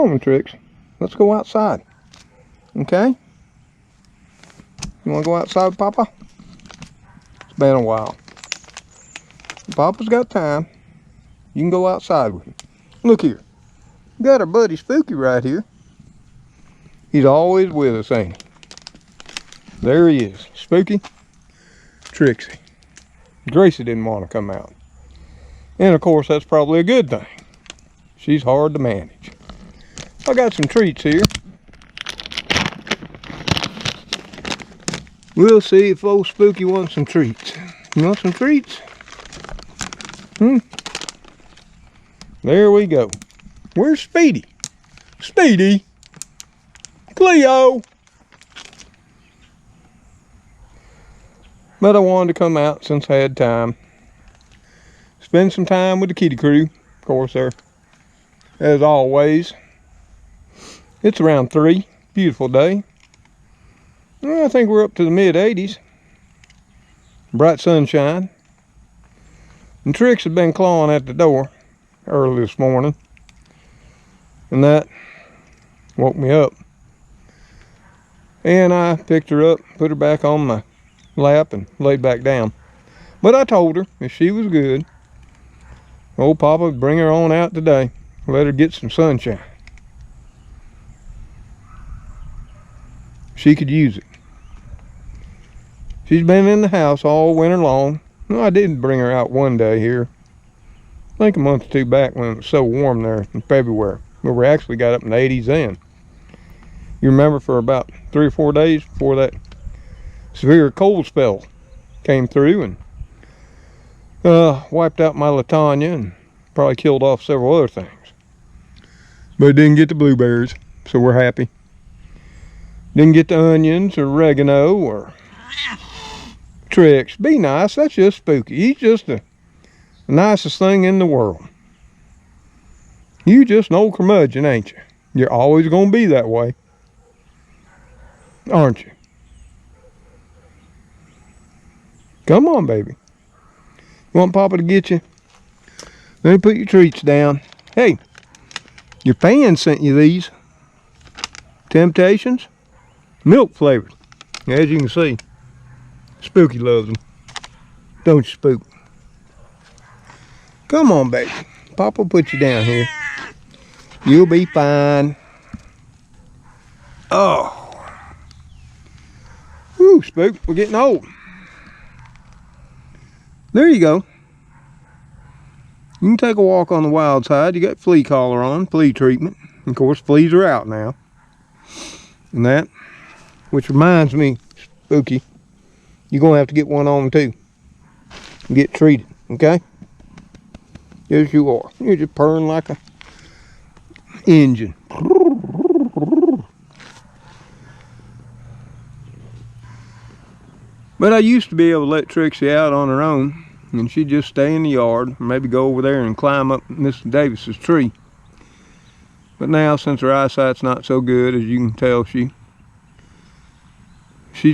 on, Trix. Let's go outside. Okay? You want to go outside with Papa? It's been a while. Papa's got time. You can go outside with him. Look here. We got our buddy Spooky right here. He's always with us, ain't he? There he is. Spooky. Trixie. Gracie didn't want to come out. And of course, that's probably a good thing. She's hard to manage. I got some treats here. We'll see if old Spooky wants some treats. You want some treats? There we go. Where's Speedy? Speedy! Cleo! But I wanted to come out since I had time. Spend some time with the kitty crew. Of course, they're, as always. It's around 3. Beautiful day. Well, I think we're up to the mid-80s. Bright sunshine. And Trix had been clawing at the door early this morning. And that woke me up. And I picked her up, put her back on my lap, and laid back down. But I told her if she was good, old Papa would bring her on out today. Let her get some sunshine. She could use it. She's been in the house all winter long. Well, I did bring her out one day here. I think a month or two back when it was so warm there in February. Where we actually got up in the 80s then. You remember for about 3 or 4 days before that severe cold spell came through and wiped out my Latanya and probably killed off several other things. But it didn't get the blueberries, so we're happy. Didn't get the onions or oregano or Trix. Be nice, that's just Spooky. He's just the nicest thing in the world. You just an old curmudgeon, ain't you? You're always gonna be that way. Aren't you? Come on, baby. You want Papa to get you? Let me put your treats down. Hey, your fan sent you these. Temptations. Milk flavored. As you can see, Spooky loves them. Don't you, Spook? Come on, baby. Papa will put you down here. You'll be fine. Oh. Whew, Spook, we're getting old. There you go. You can take a walk on the wild side. You got flea collar on, flea treatment. Of course, fleas are out now. And that, which reminds me, Spooky, you're going to have to get one on too. Get treated, okay? Yes, you are. You're just purring like a engine. But I used to be able to let Trixie out on her own, and she'd just stay in the yard, or maybe go over there and climb up Mr. Davis's tree. But now, since her eyesight's not so good, as you can tell, she's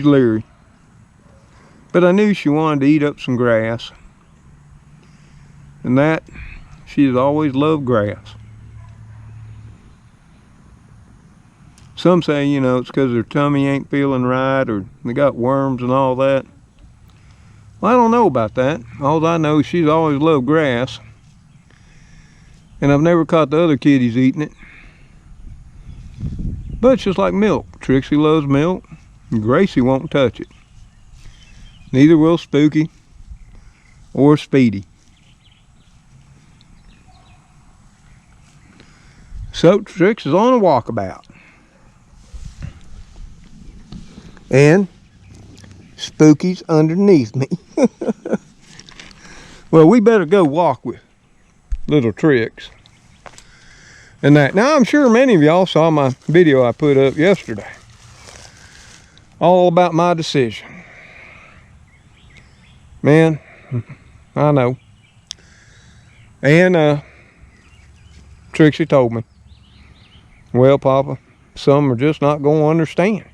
leery. But I knew she wanted to eat up some grass. And that, she has always loved grass. Some say, you know, it's because their tummy ain't feeling right or they got worms and all that. Well, I don't know about that. All I know is she's always loved grass. And I've never caught the other kitties eating it. But it's just like milk. Trixie loves milk, and Gracie won't touch it. Neither will Spooky or Speedy. So Trix is on a walkabout. And Spooky's underneath me. Well, we better go walk with little Trix. And that. Now, I'm sure many of y'all saw my video I put up yesterday. All about my decision. Man, I know. And Trixie told me, well, Papa, some are just not going to understand.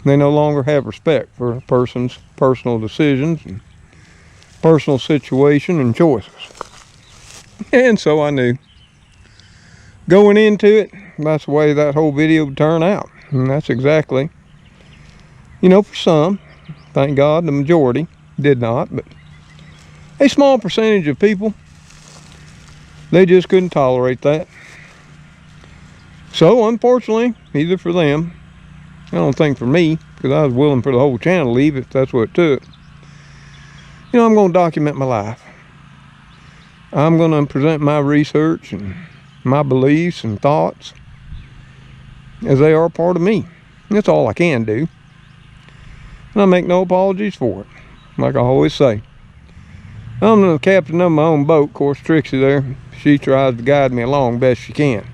They no longer have respect for a person's personal decisions and personal situation and choices. And so I knew going into it, that's the way that whole video would turn out. And that's exactly, you know, for some, thank God the majority did not, but a small percentage of people, they just couldn't tolerate that. So unfortunately, either for them, I don't think for me, because I was willing for the whole channel to leave if that's what it took. You know, I'm going to document my life. I'm going to present my research and my beliefs and thoughts as they are a part of me. That's all I can do. And I make no apologies for it. Like I always say, I'm the captain of my own boat. Of course, Trixie there, she tries to guide me along best she can.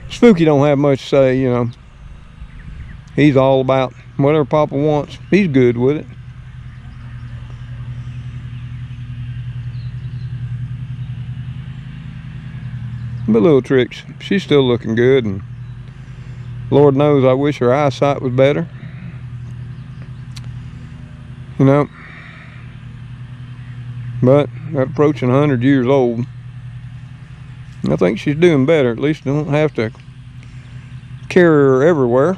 Spooky don't have much to say, you know. He's all about whatever Papa wants. He's good with it. But little Trix, she's still looking good, and Lord knows I wish her eyesight was better. You know, but approaching 100 years old, I think she's doing better. At least I don't have to carry her everywhere.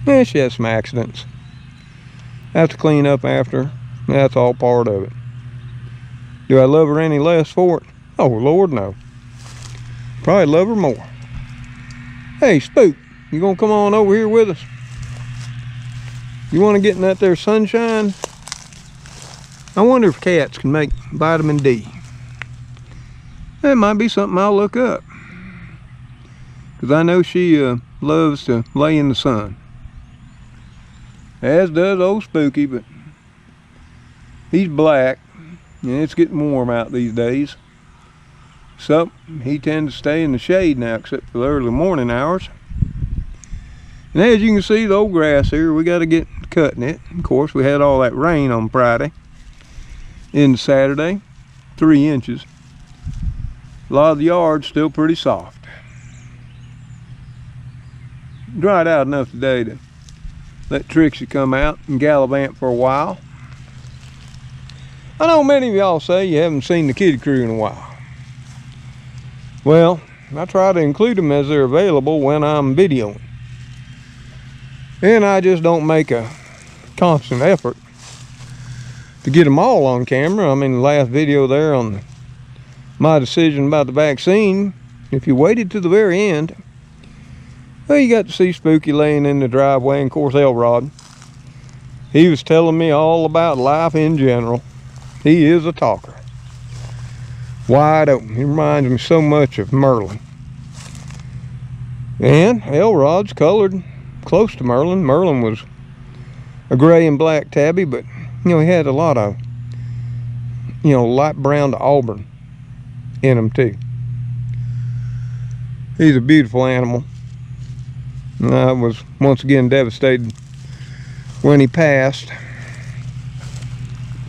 Yeah, she has some accidents. I have to clean up after her. That's all part of it. Do I love her any less for it? Oh, Lord, no. Probably love her more. Hey, Spook, you gonna come on over here with us? You wanna get in that there sunshine? I wonder if cats can make vitamin D. That might be something I'll look up. Because I know she loves to lay in the sun. As does old Spooky, but he's black, and it's getting warm out these days. So he tends to stay in the shade now, except for the early morning hours. And as you can see, the old grass here, we got to get cutting it. Of course, we had all that rain on Friday into Saturday, 3 inches. A lot of the yard's still pretty soft. Dried out enough today to let Trixie come out and gallivant for a while. I know many of y'all say you haven't seen the kitty crew in a while. Well, I try to include them as they're available when I'm videoing. And I just don't make a constant effort to get them all on camera. I mean, the last video there on my decision about the vaccine, if you waited to the very end, well, you got to see Spooky laying in the driveway, and of course Elrod. He was telling me all about life in general. He is a talker. Wide open. He reminds me so much of Merlin. And Elrod's colored close to Merlin. Merlin was a gray and black tabby, but you know, he had a lot of, you know, light brown to auburn in him too. He's a beautiful animal. And I was once again devastated when he passed.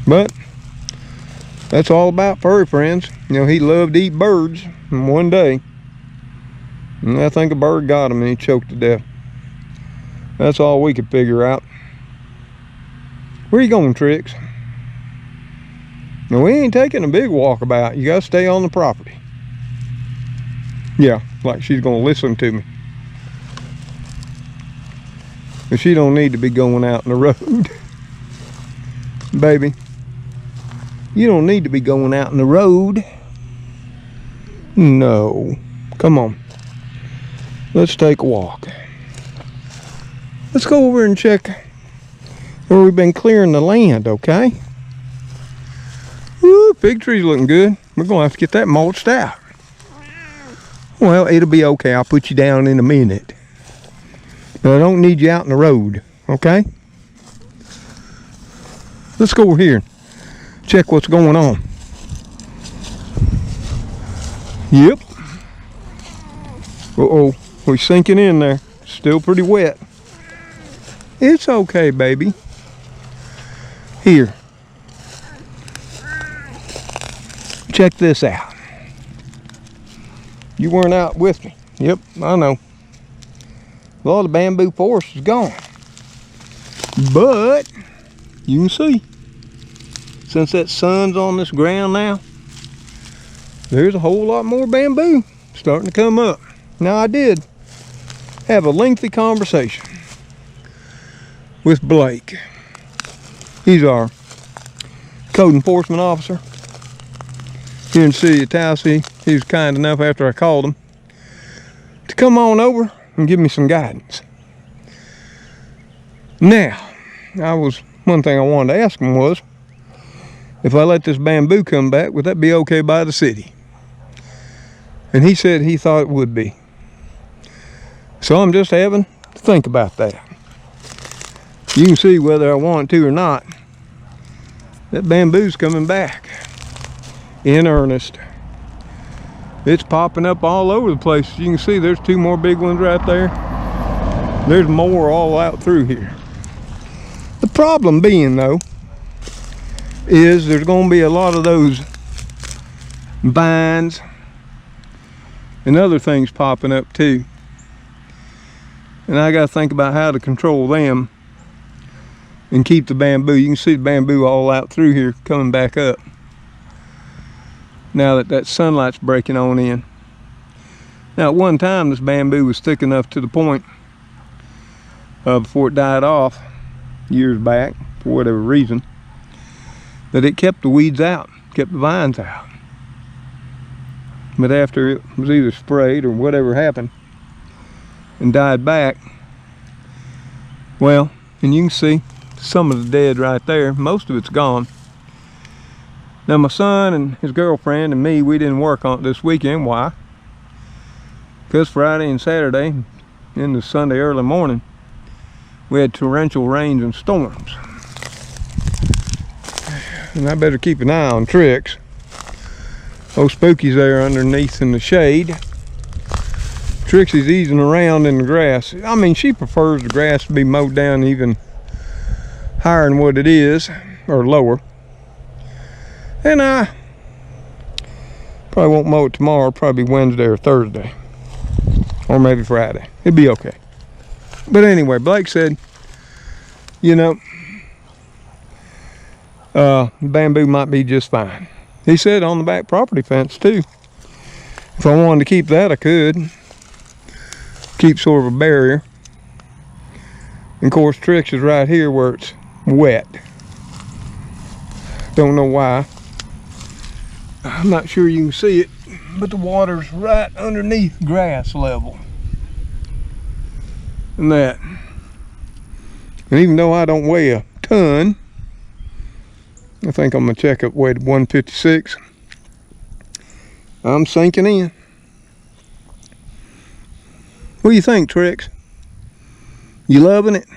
But that's all about furry friends. You know, he loved to eat birds. And one day, and I think a bird got him and he choked to death. That's all we could figure out. Where you going, Trix? Now, we ain't taking a big walkabout. You gotta stay on the property. Yeah, like she's gonna listen to me. But she don't need to be going out in the road. Baby, you don't need to be going out in the road. No. Come on. Let's take a walk. Let's go over and check where we've been clearing the land, okay? Woo, fig tree's looking good. We're gonna have to get that mulched out. Well, it'll be okay. I'll put you down in a minute. But I don't need you out in the road, okay? Let's go over here and check what's going on. Yep. Uh-oh, we're sinking in there. Still pretty wet. It's okay, baby. Here. Check this out. You weren't out with me. Yep, I know. Well, the bamboo forest is gone. But, you can see, since that sun's on this ground now, there's a whole lot more bamboo starting to come up. Now, I did have a lengthy conversation with Blake. He's our code enforcement officer here in the city of Tallahassee. He was kind enough, after I called him, to come on over and give me some guidance. Now, one thing I wanted to ask him was, if I let this bamboo come back, would that be okay by the city? And he said he thought it would be. So I'm just having to think about that. You can see whether I want to or not, that bamboo's coming back in earnest. It's popping up all over the place. You can see there's 2 more big ones right there. There's more all out through here. The problem being, though, is there's going to be a lot of those vines and other things popping up too. And I got to think about how to control them and keep the bamboo. You can see the bamboo all out through here coming back up now that that sunlight's breaking on in. Now, at one time, this bamboo was thick enough to the point before it died off years back, for whatever reason, that it kept the weeds out, kept the vines out. But after it was either sprayed or whatever happened and died back, well, and you can see some of the dead right there. Most of it's gone. Now, my son and his girlfriend and me, we didn't work on it this weekend. Why? Because Friday and Saturday into Sunday early morning, we had torrential rains and storms. And I better keep an eye on Trix. Old Spooky's there underneath in the shade. Trixie's easing around in the grass. I mean, she prefers the grass to be mowed down even higher than what it is, or lower. And I probably won't mow it tomorrow, probably Wednesday or Thursday. Or maybe Friday. It'd be okay. But anyway, Blake said, you know, bamboo might be just fine. He said on the back property fence too. If I wanted to keep that, I could. Keep sort of a barrier. And of course, Trix is right here where it's wet. Don't know why. I'm not sure you can see it, but the water's right underneath grass level. And that. And even though I don't weigh a ton, I think I'm gonna check up weight at 156. I'm sinking in. What do you think, Trix? You loving it?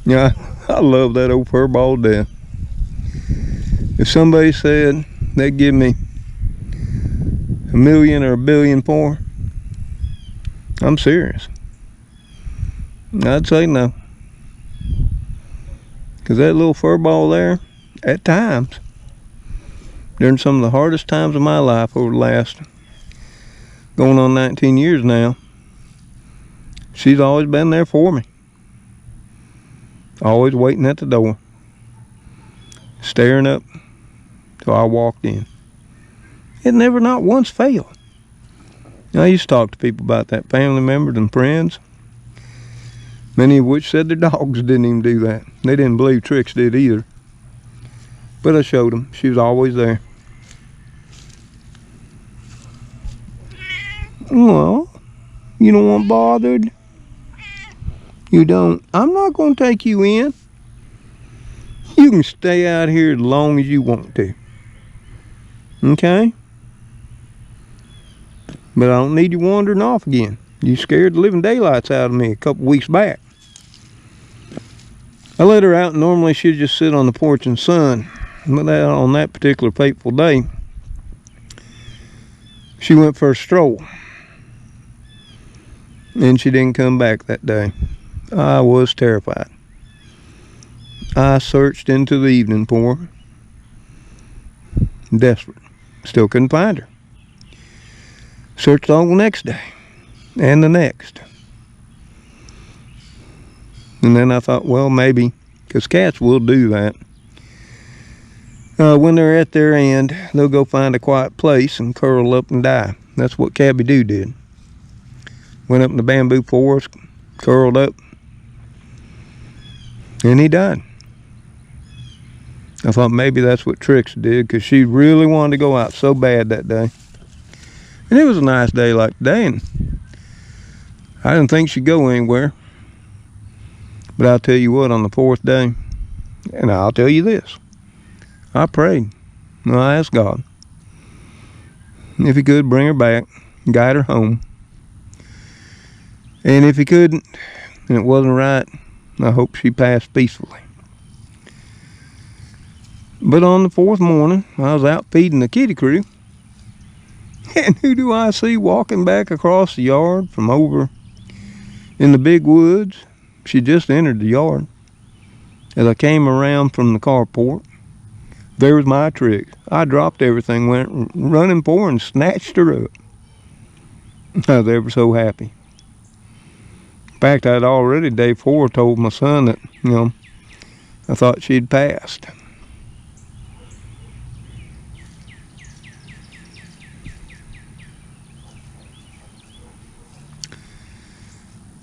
Yeah, I love that old furball to death. If somebody said they'd give me $1 million or $1 billion for her, I'm serious. I'd say no. Because that little furball there, at times, during some of the hardest times of my life over the last going on 19 years now, she's always been there for me. Always waiting at the door, staring up till I walked in. It never not once failed. I used to talk to people about that, family members and friends, many of which said their dogs didn't even do that. They didn't believe Trix did either. But I showed them. She was always there. Well, you don't want bothered? You don't? I'm not going to take you in. You can stay out here as long as you want to. Okay? But I don't need you wandering off again. You scared the living daylights out of me a couple weeks back. I let her out, and normally she'd just sit on the porch and sun. But on that particular fateful day, she went for a stroll. And she didn't come back that day. I was terrified. I searched into the evening for her. Desperate. Still couldn't find her. Searched all the next day. And the next. And then I thought, well, maybe, because cats will do that. When they're at their end, they'll go find a quiet place and curl up and die. That's what Cabby Doo did. Went up in the bamboo forest, curled up, and he died. I thought maybe that's what Trixie did, because she really wanted to go out so bad that day. And it was a nice day like today, and I didn't think she'd go anywhere. But I'll tell you what, on the fourth day, and I'll tell you this, I prayed. I asked God if he could bring her back, guide her home. And if he couldn't, and it wasn't right, I hope she passed peacefully. But on the fourth morning, I was out feeding the kitty crew, and who do I see walking back across the yard from over in the big woods? She just entered the yard. As I came around from the carport, there was my Trixie. I dropped everything, went running for her, and snatched her up. I was ever so happy. In fact, I'd already day 4 told my son that, I thought she'd passed.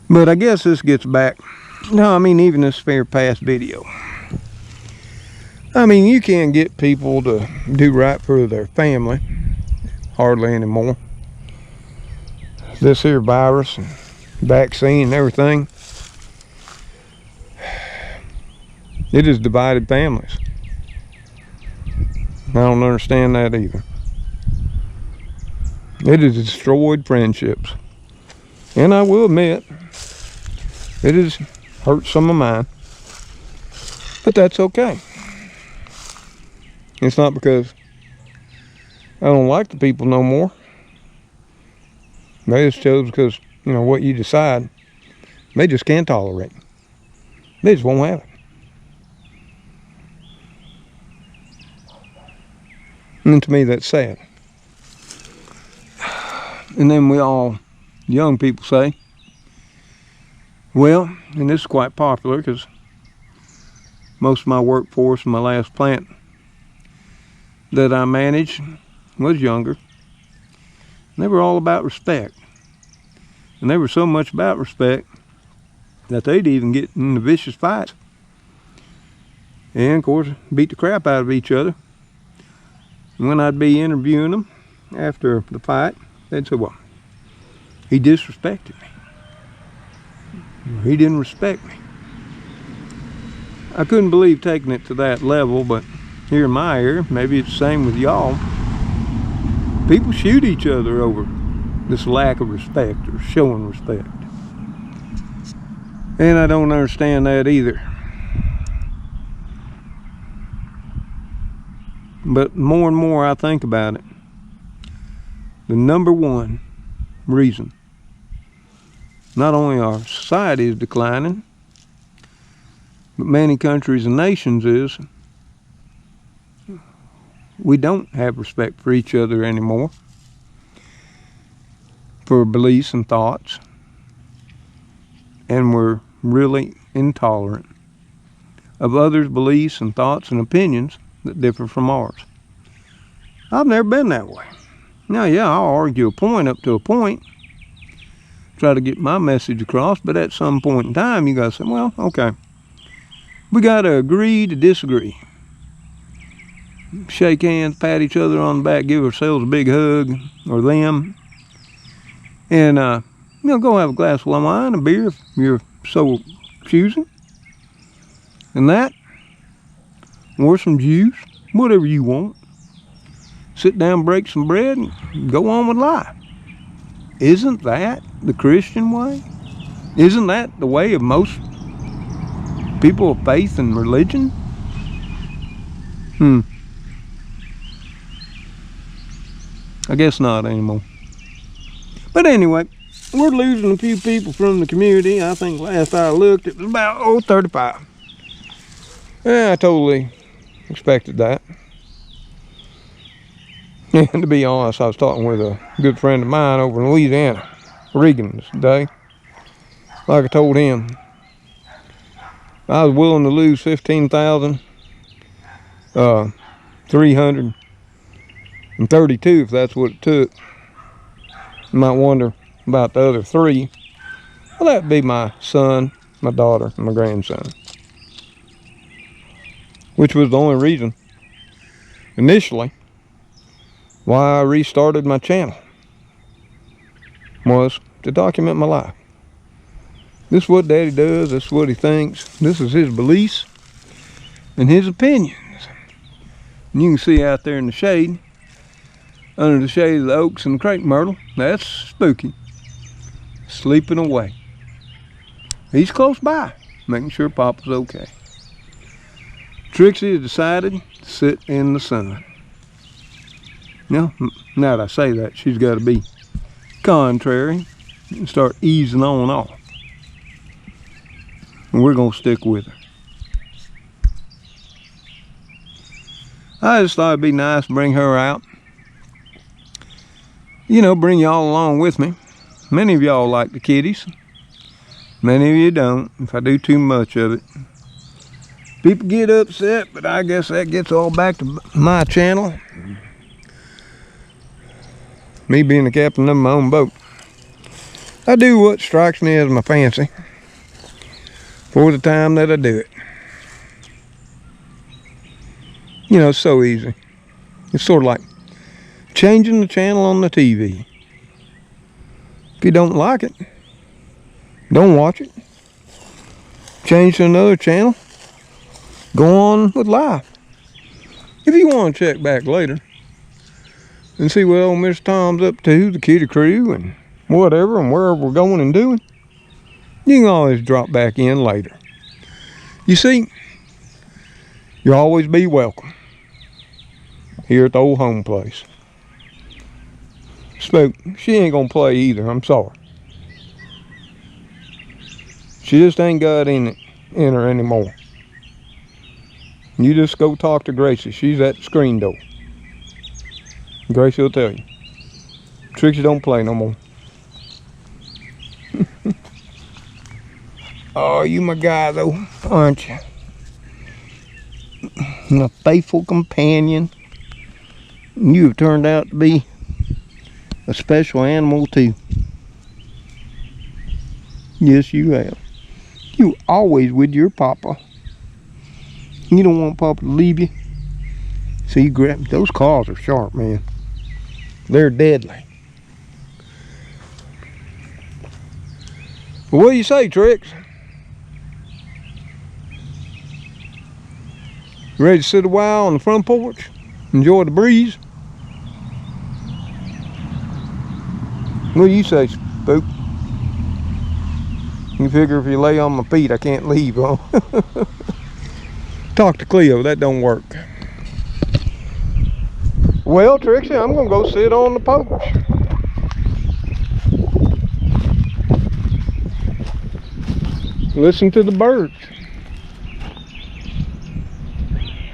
But I guess this gets back, even this fair past video. You can't get people to do right for their family, hardly anymore. This here virus and vaccine and everything, it has divided families. I don't understand that either. It has destroyed friendships. And I will admit, it has hurt some of mine. But that's okay. It's not because I don't like the people no more. They just chose because, what you decide, they just can't tolerate. They just won't have it. And to me, that's sad. And then we all, young people, say, well, and this is quite popular because most of my workforce in my last plant that I managed was younger. And they were all about respect. And they were so much about respect that they'd even get into vicious fights. And of course, beat the crap out of each other. And when I'd be interviewing them after the fight, they'd say, well, he disrespected me. He didn't respect me. I couldn't believe taking it to that level, but here in my area, maybe it's the same with y'all, people shoot each other over this lack of respect or showing respect. And I don't understand that either. But more and more I think about it, the number one reason not only our society is declining, but many countries and nations is we don't have respect for each other anymore, for beliefs and thoughts, and we're really intolerant of others' beliefs and thoughts and opinions that differ from ours. I've never been that way. Now, yeah, I'll argue a point up to a point, try to get my message across, but at some point in time, you gotta say, well, okay, we gotta agree to disagree. Shake hands, pat each other on the back, give ourselves a big hug, or them, and go have a glass of wine, a beer, if you're so choosing, and that, or some juice, whatever you want. Sit down, break some bread, and go on with life. Isn't that the Christian way? Isn't that the way of most people of faith and religion? I guess not anymore. But anyway, we're losing a few people from the community. I think last I looked, it was about 35. Yeah, I totally expected that. And to be honest, I was talking with a good friend of mine over in Louisiana, Regan, today. Like I told him, I was willing to lose $15,000 332 if that's what it took. You might wonder about the other 3. Well, that'd be my son, my daughter, and my grandson. Which was the only reason, initially, why I restarted my channel. Was to document my life. This is what Daddy does, this is what he thinks, this is his beliefs and his opinions. And you can see out there in the shade, under the shade of the oaks and the crepe myrtle, that's Spooky, sleeping away. He's close by, making sure Papa's okay. Trixie has decided to sit in the sun. Now that I say that, she's got to be contrary and start easing on off. And we're going to stick with her. I just thought it'd be nice to bring her out. You know, bring y'all along with me. Many of y'all like the kitties. Many of you don't, if I do too much of it. People get upset, but I guess that gets all back to my channel. Me being the captain of my own boat. I do what strikes me as my fancy for the time that I do it. You know, it's so easy. It's sort of like changing the channel on the TV. If you don't like it, don't watch it. Change to another channel. Go on with life. If you want to check back later and see what old Mr. Tom's up to, the kitty crew, and whatever, and wherever we're going and doing, you can always drop back in later. You see, you'll always be welcome here at the old home place. Spook, she ain't gonna play either, I'm sorry. She just ain't got in her anymore. You just go talk to Gracie. She's at the screen door. Gracie will tell you. Trixie don't play no more. Oh, you my guy though, aren't you? My faithful companion. You have turned out to be a special animal too. Yes, you have. You always with your papa. You don't want Papa to leave you. So you grab, those claws are sharp, man. They're deadly. Well, what do you say, Trix? Ready to sit a while on the front porch? Enjoy the breeze? What do you say, Spook? You figure if you lay on my feet, I can't leave, huh? Talk to Cleo, that don't work. Well, Trixie, I'm gonna go sit on the porch. Listen to the birds.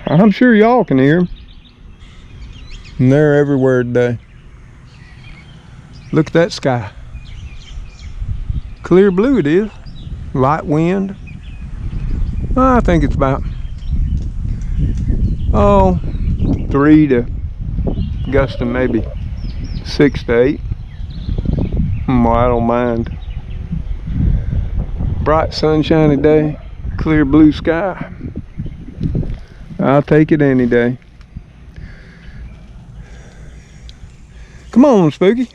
I'm sure y'all can hear them. And they're everywhere today. Look at that sky. Clear blue it is. Light wind. I think it's about 3 to gusting maybe 6 to 8. I don't mind. Bright sunshiny day, clear blue sky. I'll take it any day. Come on, Spooky.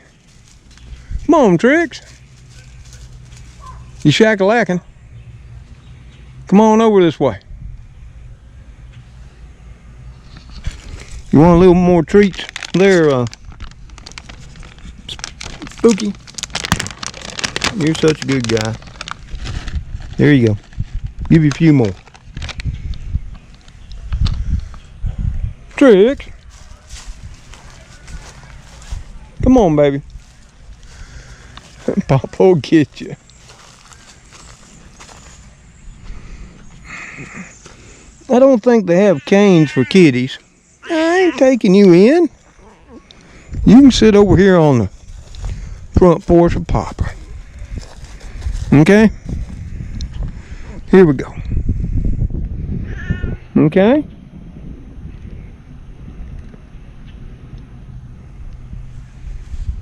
Come on, Trix. You shack-a-lacking. Come on over this way. You want a little more treats there, Spooky? You're such a good guy. There you go. Give you a few more. Trix. Come on, baby. Papa will get you. I don't think they have canes for kitties. I ain't taking you in. You can sit over here on the front porch of Papa. Okay? Here we go. Okay?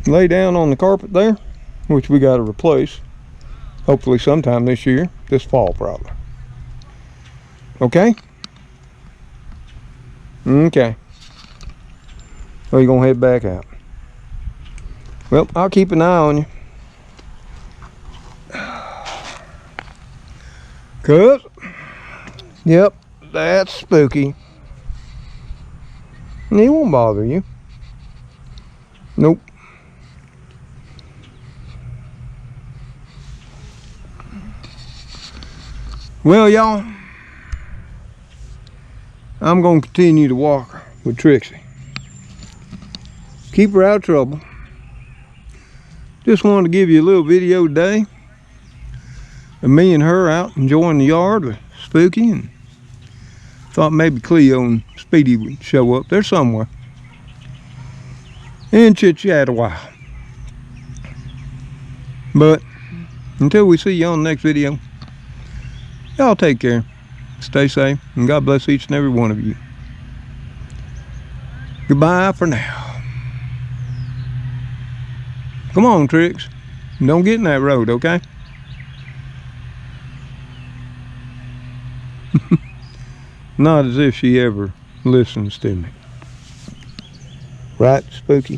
lay down on the carpet there, which we got to replace. Hopefully sometime this year, this fall probably. Okay? Okay. Or you gonna head back out? Well, I'll keep an eye on you. 'Cause, yep, that's spooky. And he won't bother you. Nope. Well, y'all, I'm gonna continue to walk with Trixie. Keep her out of trouble. Just wanted to give you a little video today of me and her out enjoying the yard with Spooky, and thought maybe Cleo and Speedy would show up there somewhere and chit chat a while. But until we see you on the next video, y'all take care, stay safe, and God bless each and every one of you. Goodbye for now. Come on, Trix. Don't get in that road, okay? Not as if she ever listens to me. Right, Spooky?